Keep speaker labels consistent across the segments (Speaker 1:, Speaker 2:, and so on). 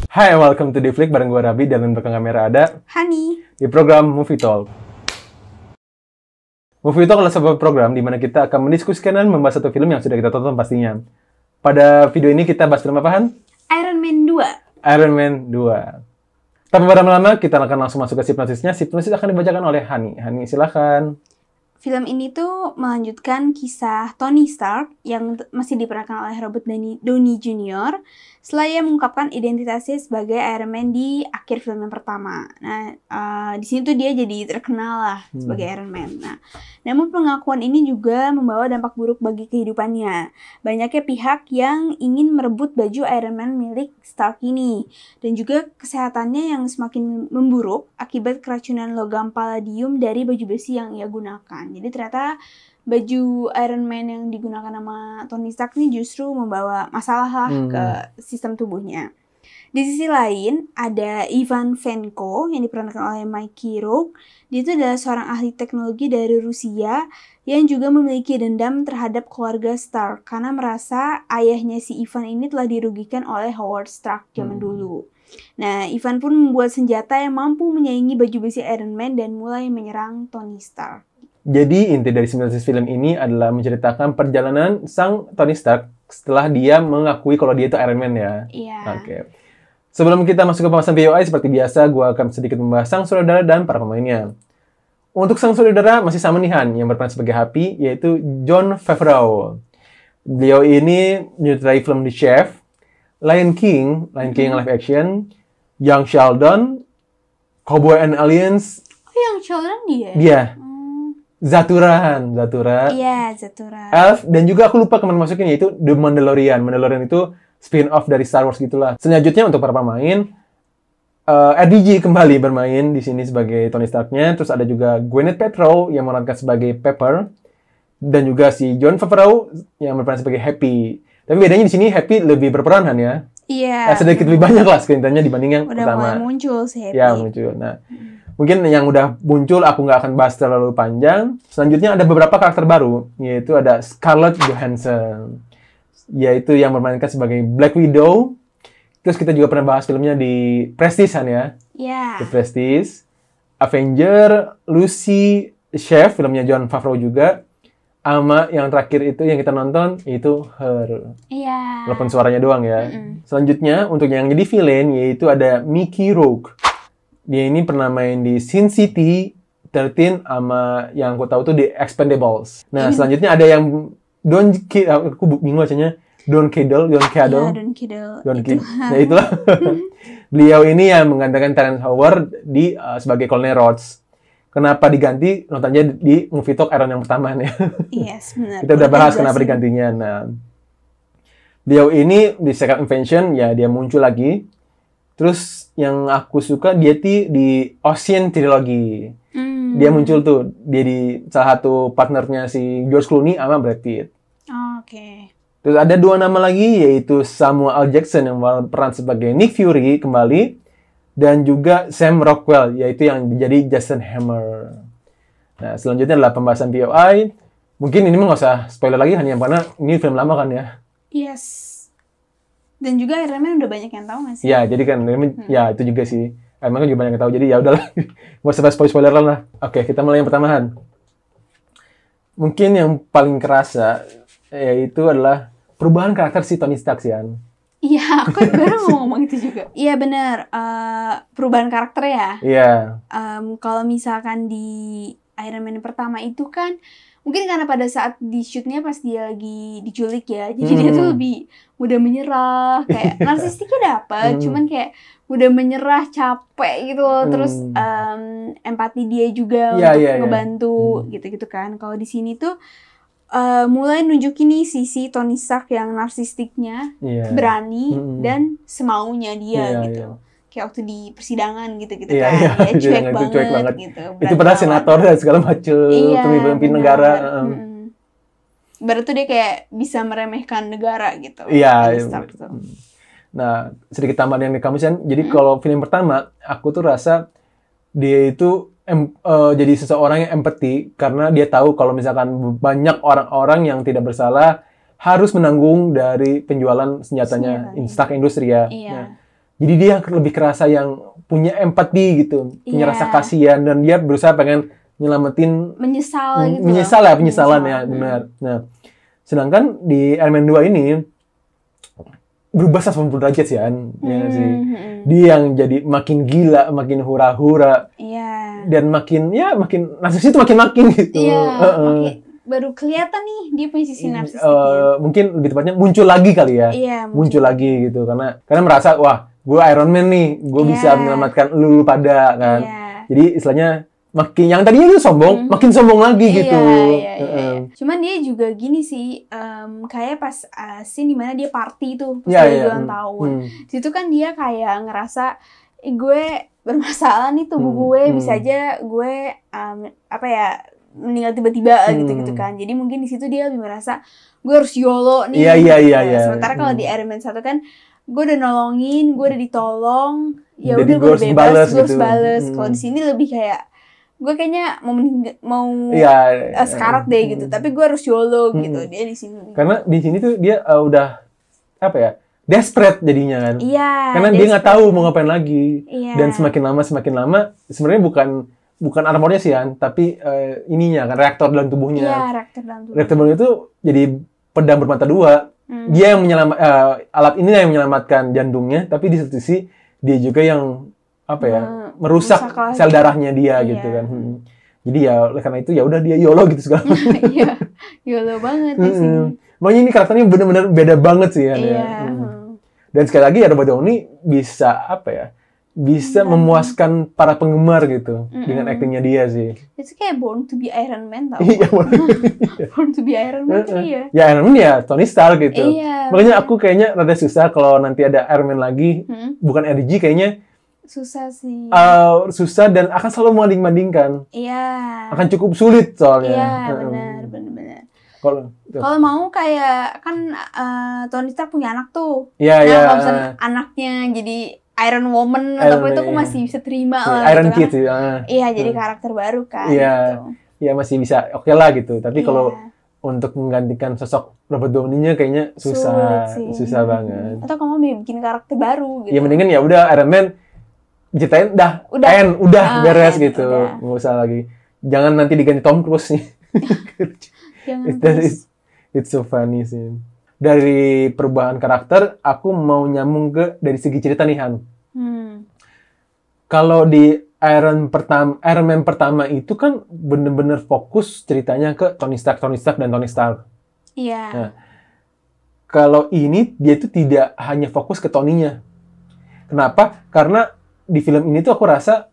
Speaker 1: Hai, welcome to The Flick bareng gue Rabi dan belakang kamera ada
Speaker 2: Hani.
Speaker 1: di program Movie Talk. Movie Talk adalah sebuah program di mana kita akan mendiskusikan dan membahas satu film yang sudah kita tonton pastinya. Pada video ini kita bahas film apa, Han?
Speaker 2: Iron Man 2.
Speaker 1: Iron Man 2. Tanpa berlama-lama, kita akan langsung masuk ke sinopsisnya. Sinopsis akan dibacakan oleh Hani. Hani, silakan.
Speaker 2: Film ini tuh melanjutkan kisah Tony Stark yang masih diperankan oleh Robert Downey Jr. setelah ia mengungkapkan identitasnya sebagai Iron Man di akhir film yang pertama. Nah, di sini tuh dia jadi terkenal lah sebagai Iron Man. Nah, namun pengakuan ini juga membawa dampak buruk bagi kehidupannya. Banyaknya pihak yang ingin merebut baju Iron Man milik Stark ini, dan juga kesehatannya yang semakin memburuk akibat keracunan logam palladium dari baju besi yang ia gunakan. Jadi ternyata baju Iron Man yang digunakan sama Tony Stark ini justru membawa masalah lah ke sistem tubuhnya. Di sisi lain, ada Ivan Vanko yang diperankan oleh Mickey Rourke. Dia itu adalah seorang ahli teknologi dari Rusia yang juga memiliki dendam terhadap keluarga Stark karena merasa ayahnya si Ivan ini telah dirugikan oleh Howard Stark zaman dulu. Nah, Ivan pun membuat senjata yang mampu menyaingi baju besi Iron Man dan mulai menyerang Tony Stark.
Speaker 1: Jadi, inti dari sinopsis film ini adalah menceritakan perjalanan sang Tony Stark setelah dia mengakui kalau dia itu Iron Man ya.
Speaker 2: Iya.
Speaker 1: Oke. Sebelum kita masuk ke pembahasan POI, seperti biasa, gue akan sedikit membahas sang saudara dan para pemainnya. Untuk sang saudara masih sama nih Han, yang berperan sebagai Happy, yaitu Jon Favreau. Beliau ini menyutradarai film The Chef, Lion King live action, Young Sheldon, Cowboy and Aliens.
Speaker 2: Oh, yang Sheldon dia?
Speaker 1: Dia. Zatura.
Speaker 2: Iya, Zatura.
Speaker 1: Elf, dan juga aku lupa kemana masukin, yaitu The Mandalorian. Mandalorian itu spin-off dari Star Wars gitulah. Selanjutnya untuk para pemain, RDJ kembali bermain di sini sebagai Tony Stark-nya. Terus ada juga Gwyneth Paltrow yang memerankan sebagai Pepper, dan juga si Jon Favreau yang berperan sebagai Happy. Tapi bedanya di sini Happy lebih berperan Han ya.
Speaker 2: Iya.
Speaker 1: Sedikit lebih banyak lah screen time-nya dibanding yang pertama.
Speaker 2: Udah mulai muncul sih Happy.
Speaker 1: Ya, muncul. Nah, mungkin yang udah muncul aku nggak akan bahas terlalu panjang. Selanjutnya ada beberapa karakter baru, yaitu ada Scarlett Johansson, yaitu yang bermainkan sebagai Black Widow. Terus kita juga pernah bahas filmnya di Prestige kan ya?
Speaker 2: Iya.
Speaker 1: The Prestige, Avenger, Lucy, Chef, filmnya Jon Favreau juga. Sama yang terakhir itu yang kita nonton, itu Her.
Speaker 2: Iya.
Speaker 1: Walaupun suaranya doang ya. Selanjutnya, untuk yang jadi villain, yaitu ada Mickey Rourke. Dia ini pernah main di Sin City 13 sama yang aku tahu tuh di Expendables. Nah, selanjutnya ada yang aku bingung bacanya. Don Cheadle.
Speaker 2: Iya, Don Cheadle.
Speaker 1: Nah, itulah. Beliau ini yang menggantikan Terrence Howard di sebagai Colonel Rhodes. Kenapa diganti? Nontonnya di Movie Talk Iron yang pertama nih.
Speaker 2: Yes, benar.
Speaker 1: Kita udah bahas kenapa digantinya. Nah, beliau ini di Secret Invasion ya dia muncul lagi. Terus yang aku suka dia di Ocean Trilogy. Dia muncul tuh, dia di salah satu partnernya si George Clooney sama Brad Pitt.
Speaker 2: Oke.
Speaker 1: Terus ada dua nama lagi, yaitu Samuel L. Jackson yang berperan sebagai Nick Fury kembali, dan juga Sam Rockwell, yaitu yang menjadi Jason Hammer. Nah, selanjutnya adalah pembahasan POI. Mungkin ini nggak usah spoiler lagi, hanya karena ini film lama kan ya.
Speaker 2: Yes. Dan juga Iron Man udah banyak yang tahu nggak sih?
Speaker 1: Ya, jadi kan, ya itu juga sih. Iron Man kan juga banyak yang tahu, jadi ya udahlah. Nggak usah spoiler lah. Oke, kita mulai yang pertama. Mungkin yang paling kerasa, yaitu adalah perubahan karakter si Tony Stark sih, Han.
Speaker 2: Iya, aku baru ngomong itu juga. Iya benar, perubahan karakter ya.
Speaker 1: Iya.
Speaker 2: Kalau misalkan di Iron Man pertama itu kan, mungkin karena pada saat di shootnya pas dia lagi diculik ya, jadi dia tuh lebih mudah menyerah, kayak narsistiknya dapet, cuman kayak udah menyerah, capek gitu loh. Terus empati dia juga untuk ngebantu gitu-gitu kan. Kalau di sini tuh mulai nunjukin nih sisi Tony Stark yang narsistiknya, berani dan semaunya dia gitu. Kayak waktu di persidangan gitu-gitu kan, dia cuek banget gitu.
Speaker 1: Itu padahal senator dan segala macam, pemimpin negara.
Speaker 2: Baru tuh dia kayak bisa meremehkan negara gitu.
Speaker 1: Iya. Nah, sedikit tambahan yang kamu sih. Jadi kalau film pertama, aku tuh rasa dia itu jadi seseorang yang empati karena dia tahu kalau misalkan banyak orang-orang yang tidak bersalah harus menanggung dari penjualan senjatanya Stark Industries ya.
Speaker 2: Iya.
Speaker 1: Nah, Jadi dia lebih kerasa yang punya empati gitu, punya
Speaker 2: Iya.
Speaker 1: rasa kasihan, dan dia berusaha pengen nyelamatin,
Speaker 2: Menyesal gitu.
Speaker 1: menyesal ya, penyesalan
Speaker 2: Menyesal.
Speaker 1: ya, benar. Nah, sedangkan di Iron Man 2 ini berubah 180 derajat sih, An. Ya nggak sih. Dia yang jadi makin gila, makin hura-hura,
Speaker 2: Iya.
Speaker 1: dan makin narsis itu makin gitu.
Speaker 2: Iya.
Speaker 1: Heeh.
Speaker 2: Oke. Baru kelihatan nih dia punya sisi narsistik.
Speaker 1: Mungkin lebih tepatnya muncul lagi kali ya.
Speaker 2: Iya.
Speaker 1: Muncul lagi gitu, karena merasa, wah, gue Iron Man nih, gue bisa
Speaker 2: Iya.
Speaker 1: menyelamatkan lu pada kan.
Speaker 2: Iya.
Speaker 1: Jadi istilahnya makin yang tadinya tuh sombong, makin sombong lagi gitu.
Speaker 2: Iya. Cuman dia juga gini sih, kayak pas scene dimana dia party tuh, pas
Speaker 1: Iya,
Speaker 2: dia
Speaker 1: iya.
Speaker 2: ulang tahun. Situ kan dia kayak ngerasa, gue bermasalah nih tubuh gue, bisa aja gue meninggal tiba-tiba gitu kan. Jadi mungkin di situ dia lebih merasa gue harus YOLO nih.
Speaker 1: Iya.
Speaker 2: Sementara kalau di Iron Man 1 kan gue udah nolongin, gue udah ditolong, ya
Speaker 1: Jadi
Speaker 2: udah
Speaker 1: gue
Speaker 2: gue
Speaker 1: harus
Speaker 2: bebas,
Speaker 1: bales
Speaker 2: gue harus
Speaker 1: gitu.
Speaker 2: bales. Kalau di sini lebih kayak gue kayaknya mau
Speaker 1: Iya.
Speaker 2: sekarat deh gitu, tapi gue harus YOLO gitu. Dia di sini.
Speaker 1: Karena di sini tuh dia udah desperate jadinya kan.
Speaker 2: Iya.
Speaker 1: Karena dia nggak tahu mau ngapain lagi.
Speaker 2: Iya.
Speaker 1: Dan semakin lama sebenarnya bukan armornya sih, An, tapi ininya kan, reaktor dalam tubuhnya.
Speaker 2: Iya, reaktor dalam tubuh.
Speaker 1: Reaktor dalam tubuh itu jadi pedang bermata dua. Dia yang alat ini yang menyelamatkan jantungnya, tapi di satu sisi dia juga yang merusak sel darahnya dia gitu kan. Jadi ya oleh karena itu ya udah dia YOLO gitu segala.
Speaker 2: Iya, YOLO banget di sini.
Speaker 1: Makanya ini karakternya benar-benar beda banget sih kan.
Speaker 2: Iya.
Speaker 1: Dan sekali lagi ya, Robert Downey bisa memuaskan para penggemar gitu dengan aktingnya dia sih.
Speaker 2: Itu kayak Born to be Iron Man tau.
Speaker 1: Iya.
Speaker 2: Born to be Iron Man tuh iya.
Speaker 1: Ya Iron Man ya Tony Stark gitu.
Speaker 2: Iya.
Speaker 1: Makanya aku kayaknya rada susah kalau nanti ada Iron Man lagi, bukan RG kayaknya.
Speaker 2: Susah sih.
Speaker 1: Susah dan akan selalu membanding-bandingkan.
Speaker 2: Iya.
Speaker 1: Akan cukup sulit soalnya.
Speaker 2: Iya, benar. Kalau mau kayak kan Tony Stark punya anak tuh.
Speaker 1: Iya.
Speaker 2: Kalau misalnya anaknya jadi Iron Woman atau apa itu aku masih bisa terima lah.
Speaker 1: Iron
Speaker 2: gitu,
Speaker 1: Kid
Speaker 2: kan.
Speaker 1: ya.
Speaker 2: Iya, jadi karakter baru kan.
Speaker 1: Iya.
Speaker 2: Gitu.
Speaker 1: Ya masih bisa oke lah gitu. Tapi kalau untuk menggantikan sosok Robert Downey-nya kayaknya susah banget.
Speaker 2: Atau kamu bikin karakter baru gitu.
Speaker 1: Ya mendingan ya udah Iron Man ceritain udah beres gitu. Nggak usah lagi. Jangan nanti diganti Tom Cruise nih. It's so funny sih. Dari perubahan karakter, aku mau nyambung dari segi cerita nih, Han. Kalau di Iron Man pertama itu kan bener-bener fokus ceritanya ke Tony Stark dan Tony Stark.
Speaker 2: Iya.
Speaker 1: Nah, kalau ini dia tuh tidak hanya fokus ke Tony-nya. Kenapa? Karena di film ini tuh aku rasa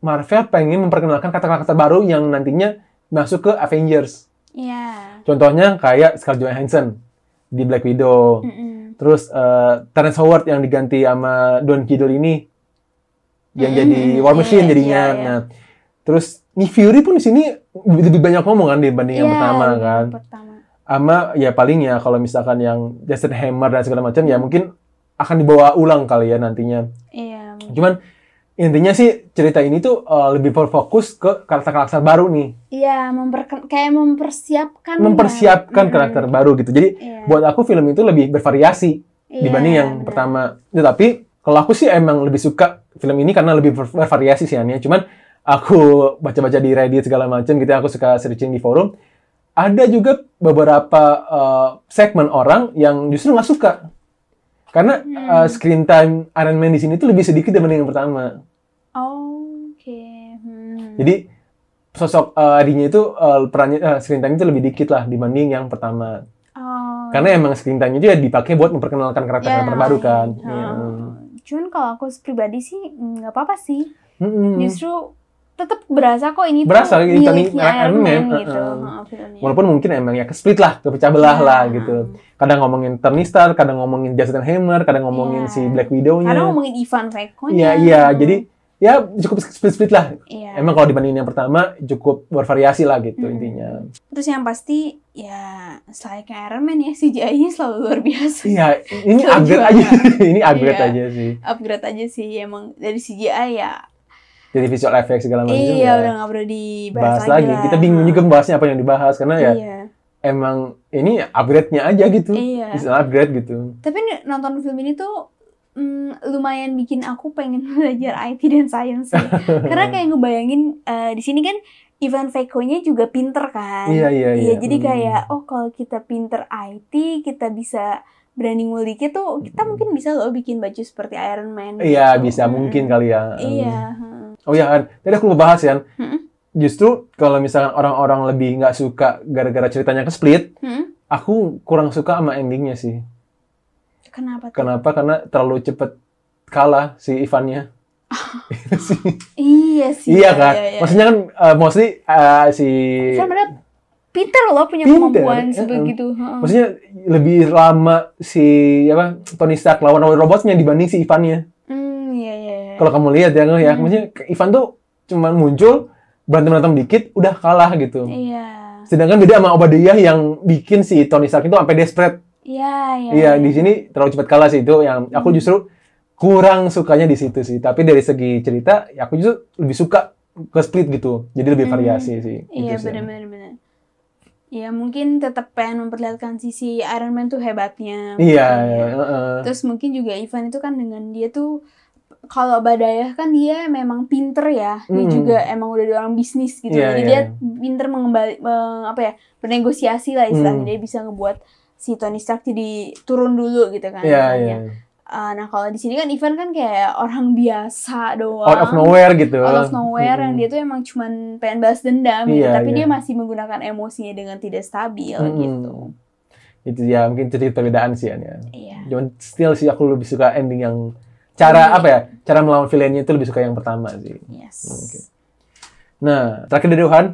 Speaker 1: Marvel pengen memperkenalkan karakter-karakter baru yang nantinya masuk ke Avengers.
Speaker 2: Iya.
Speaker 1: Contohnya kayak Scarlett Johansson di Black Widow. Terus Terrence Howard yang diganti sama Don Cheadle ini yang jadi War Machine jadinya.
Speaker 2: Iya.
Speaker 1: Nah, terus Nick Fury pun di sini lebih banyak ngomong kan dibanding yang pertama kan. Sama ya paling ya kalau misalkan yang Jason Hammer dan segala macam ya mungkin akan dibawa ulang kali ya nantinya.
Speaker 2: Iya.
Speaker 1: Cuman intinya sih cerita ini tuh lebih berfokus ke karakter-karakter baru nih.
Speaker 2: Iya, kayak mempersiapkan
Speaker 1: karakter baru gitu. Jadi buat aku film itu lebih bervariasi dibanding yang pertama. Tetapi kalau aku sih emang lebih suka film ini karena lebih bervariasi sih Ania. Cuman aku baca-baca di Reddit segala macam gitu, aku suka searching di forum. Ada juga beberapa segmen orang yang justru nggak suka. Karena screen time Iron Man di sini tuh lebih sedikit dibanding yang pertama.
Speaker 2: Oke.
Speaker 1: Jadi sosok Adinya itu perannya screen time itu lebih dikit lah dibanding yang pertama. Karena emang screen time itu ya dipakai buat memperkenalkan karakter-karakter baru kan.
Speaker 2: Cuman kalau aku pribadi sih nggak apa-apa sih. Justru tetap berasa kok ini
Speaker 1: berasa
Speaker 2: tuh miliknya Iron Man gitu.
Speaker 1: Walaupun mungkin emang ya kesplit lah, kepecah belah lah gitu. Kadang ngomongin Tony Stark, kadang ngomongin Jason Hammer, kadang ngomongin si Black Widow-nya.
Speaker 2: Kadang ngomongin Ivan Drago-nya.
Speaker 1: Iya, jadi ya cukup split-split lah.
Speaker 2: Iya.
Speaker 1: Emang kalau dibandingin yang pertama cukup bervariasi lah gitu intinya.
Speaker 2: Terus yang pasti ya selayaknya Iron Man ya, CGI-nya selalu luar biasa.
Speaker 1: Iya, ini upgrade aja. Ini upgrade aja sih.
Speaker 2: Upgrade aja sih, emang dari CGI ya.
Speaker 1: Jadi visual effect segala macam
Speaker 2: ya. Udah nggak perlu dibahas lagi.
Speaker 1: Kita bingung juga membahasnya apa yang dibahas karena ya emang ini upgrade-nya aja gitu. Istilah upgrade gitu.
Speaker 2: Tapi nonton film ini tuh lumayan bikin aku pengen belajar IT dan science sih. Karena kayak ngebayangin di sini kan Ivan Veco-nya juga pinter kan.
Speaker 1: Iya.
Speaker 2: Jadi kayak kalau kita pinter IT, kita bisa berani ngulik itu, kita mungkin bisa loh bikin baju seperti Iron Man.
Speaker 1: Iya,
Speaker 2: gitu.
Speaker 1: bisa mungkin kali ya.
Speaker 2: Iya.
Speaker 1: Oh iya, An. Tadi aku lupa bahas ya. Justru kalau misalkan orang-orang lebih nggak suka gara-gara ceritanya ke split, aku kurang suka sama endingnya sih.
Speaker 2: Kenapa tuh?
Speaker 1: Kenapa? Karena terlalu cepet kalah si Ivannya.
Speaker 2: Iya sih.
Speaker 1: Iya kan?
Speaker 2: Iya.
Speaker 1: Maksudnya kan mostly si
Speaker 2: Ivan bener pinter loh, punya kemampuan sebegitu.
Speaker 1: Maksudnya lebih lama si Tony Stark lawan robotnya dibanding si Ivannya.
Speaker 2: Iya.
Speaker 1: Kalau kamu lihat ya, maksudnya Ivan tuh cuma muncul berantem dikit udah kalah gitu.
Speaker 2: Iya.
Speaker 1: Sedangkan beda sama Obadiah yang bikin si Tony Stark itu sampai desperate. Iya, di sini terlalu cepat kalah sih, itu yang aku justru kurang sukanya di situ sih. Tapi dari segi cerita, ya aku justru lebih suka ke split gitu. Jadi lebih variasi sih.
Speaker 2: Iya, benar. Ya mungkin tetap pengen memperlihatkan sisi Iron Man tuh hebatnya.
Speaker 1: Iya.
Speaker 2: Terus mungkin juga Ivan itu kan dengan dia tuh, kalau Obadiah kan dia memang pinter ya. Dia juga emang udah orang bisnis gitu. Jadi dia pinter bernegosiasi lah istilahnya. Dia bisa ngebuat si Tony Stark jadi turun dulu gitu kan.
Speaker 1: Iya.
Speaker 2: Nah kalau di sini kan Ivan kan kayak orang biasa doang.
Speaker 1: Out of nowhere gitu.
Speaker 2: Out of nowhere, yang dia tuh emang cuman pengen balas dendam gitu. Tapi dia masih menggunakan emosinya dengan tidak stabil gitu.
Speaker 1: Itu ya mungkin jadi perbedaan sih ya.
Speaker 2: Iya.
Speaker 1: Cuman still sih aku lebih suka ending yang cara melawan villainnya itu lebih suka yang pertama sih.
Speaker 2: Yes.
Speaker 1: Okay. Nah, terakhir dari Johan,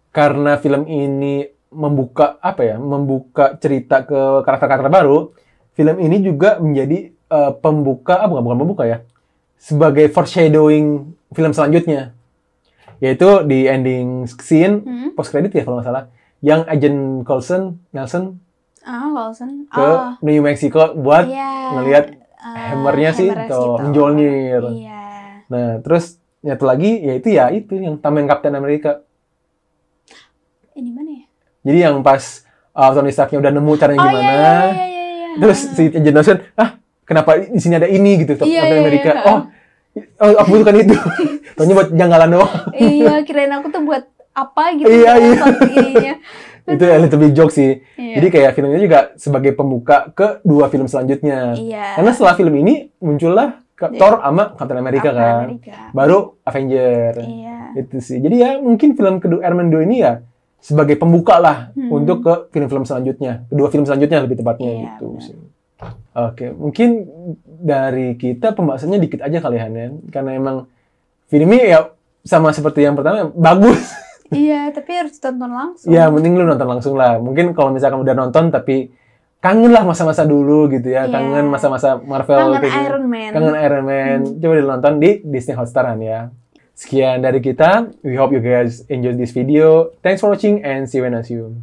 Speaker 1: karena film ini membuka cerita ke karakter-karakter baru, film ini juga menjadi bukan pembuka ya, sebagai foreshadowing film selanjutnya, yaitu di ending scene post credit ya kalau nggak salah, yang Agent Nelson ke New Mexico buat ngelihat hammernya si Mjolnir. Nah terus nyatu lagi yaitu yang tameng Captain America.
Speaker 2: Ini mana ya?
Speaker 1: Jadi yang pas Tony Stark-nya udah nemu caranya gimana.
Speaker 2: Iya.
Speaker 1: Terus si Agent Nelson, kenapa di sini ada ini gitu, Captain America. Oh, aku butuhkan itu. Taunya buat janggalan doang.
Speaker 2: Iya, kirain aku tuh buat apa gitu.
Speaker 1: Iya. Itu a little bit joke sih. Jadi kayak filmnya juga sebagai pembuka ke 2 film selanjutnya. Karena setelah film ini muncullah Thor sama Captain America kan. Baru Avenger. Itu sih. Jadi ya mungkin film kedua Iron Man 2 ini ya sebagai pembuka lah untuk ke film-film selanjutnya. Kedua film selanjutnya lebih tepatnya gitu sih. Oke, mungkin dari kita pembahasannya dikit aja kali ya. Karena emang film ini ya sama seperti yang pertama bagus.
Speaker 2: Iya, tapi harus tonton langsung.
Speaker 1: Ya, mending lu nonton langsung lah. Mungkin kalau misalkan udah nonton tapi kangen lah masa-masa dulu gitu ya. Kangen masa-masa Marvel.
Speaker 2: Kangen Iron Man.
Speaker 1: Kangen Iron Man. Coba nonton di Disney Hotstar ya. Sekian dari kita. We hope you guys enjoyed this video. Thanks for watching and see you when I see you.